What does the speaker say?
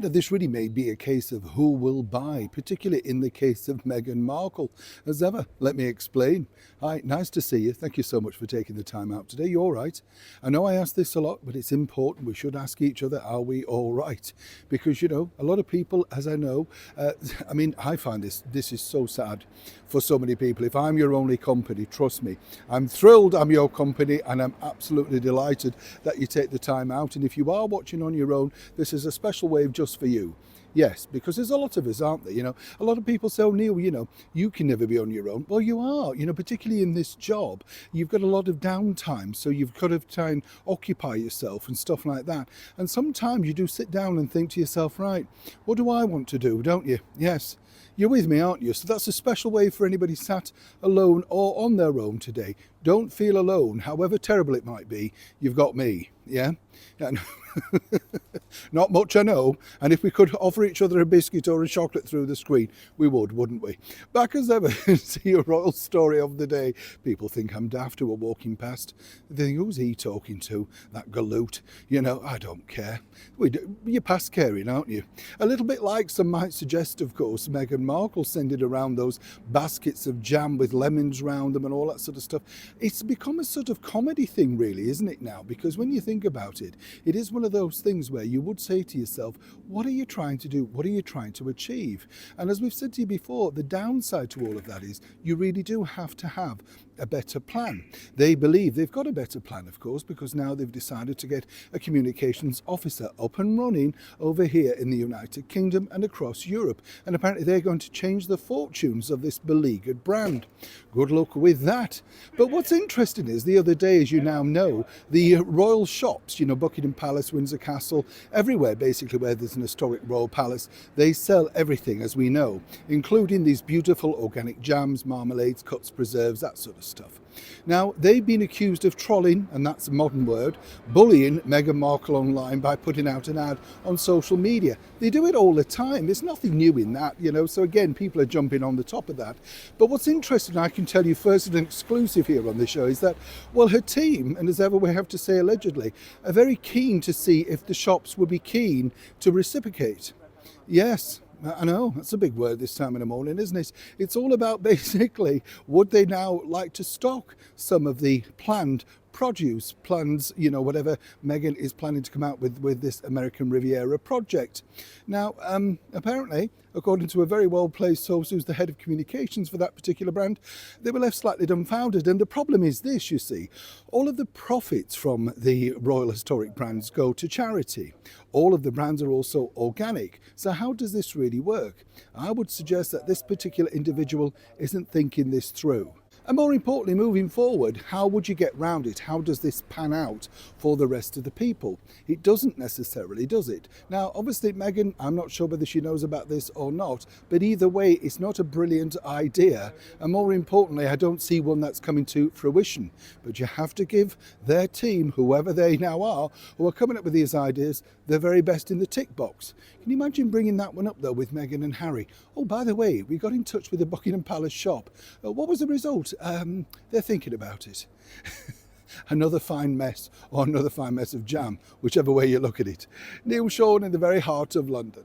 This really may be a case of who will buy, particularly in the case of Meghan Markle. As ever, let me explain. Hi, nice to see you. Thank you so much for taking the time out today. You all right? I know I ask this a lot, but it's important. We should ask each other, are we all right? Because, a lot of people, as I know, I find this is so sad for so many people. If I'm your only company, trust me, I'm thrilled I'm your company and I'm absolutely delighted that you take the time out. And if you are watching on your own, this is a special wave just for you. Yes, because there's a lot of us, aren't there? A lot of people say, oh, Neil, you can never be on your own. Well, you are, particularly in this job. You've got a lot of downtime, so you've got to try and occupy yourself and stuff like that. And sometimes you do sit down and think to yourself, right, what do I want to do, don't you? Yes. You're with me, aren't you? So that's a special way for anybody sat alone or on their own today. Don't feel alone, however terrible it might be. You've got me, yeah? Not much, I know. And if we could offer each other a biscuit or a chocolate through the screen, we would, wouldn't we? Back as ever to your royal story of the day. People think I'm daft who are walking past. They think, who's he talking to? That galoot. I don't care. You're past caring, aren't you? A little bit like some might suggest, of course, Meghan Markle sending around those baskets of jam with lemons round them and all that sort of stuff. It's become a sort of comedy thing, really, isn't it now? Because when you think about it, it is one of those things where you would say to yourself, what are you trying to do? What are you trying to achieve? And as we've said to you before, the downside to all of that is you really do have to have a better plan. They believe they've got a better plan, of course, because now they've decided to get a communications officer up and running over here in the United Kingdom and across Europe. And apparently they're going to change the fortunes of this beleaguered brand. Good luck with that. But what's interesting is the other day, as you now know, the royal shops, Buckingham Palace, Windsor Castle, everywhere basically where there's an historic royal palace, they sell everything, as we know, including these beautiful organic jams, marmalades, cuts, preserves, that sort of stuff. Now, they've been accused of trolling, and that's a modern word, bullying Meghan Markle online by putting out an ad on social media. They do it all the time. There's nothing new in that, so again, people are jumping on the top of that. But what's interesting, I can tell you first, an exclusive here on the show, is that, well, her team, and as ever we have to say allegedly, are very keen to see if the shops would be keen to reciprocate. Yes. I know, that's a big word this time in the morning, isn't it? It's all about basically, would they now like to stock some of the planned produce plans, whatever Meghan is planning to come out with this American Riviera project. Now, apparently, according to a very well-placed source who's the head of communications for that particular brand, they were left slightly dumbfounded. And the problem is this, you see, all of the profits from the Royal Historic brands go to charity. All of the brands are also organic. So how does this really work? I would suggest that this particular individual isn't thinking this through. And more importantly, moving forward, how would you get round it? How does this pan out for the rest of the people? It doesn't necessarily, does it? Now, obviously, Meghan, I'm not sure whether she knows about this or not, but either way, it's not a brilliant idea. And more importantly, I don't see one that's coming to fruition. But you have to give their team, whoever they now are, who are coming up with these ideas, their very best in the tick box. Can you imagine bringing that one up, though, with Meghan and Harry? Oh, by the way, we got in touch with the Buckingham Palace shop. What was the result? They're thinking about it. Another fine mess, or another fine mess of jam, whichever way you look at it. Neil Sean in the very heart of London.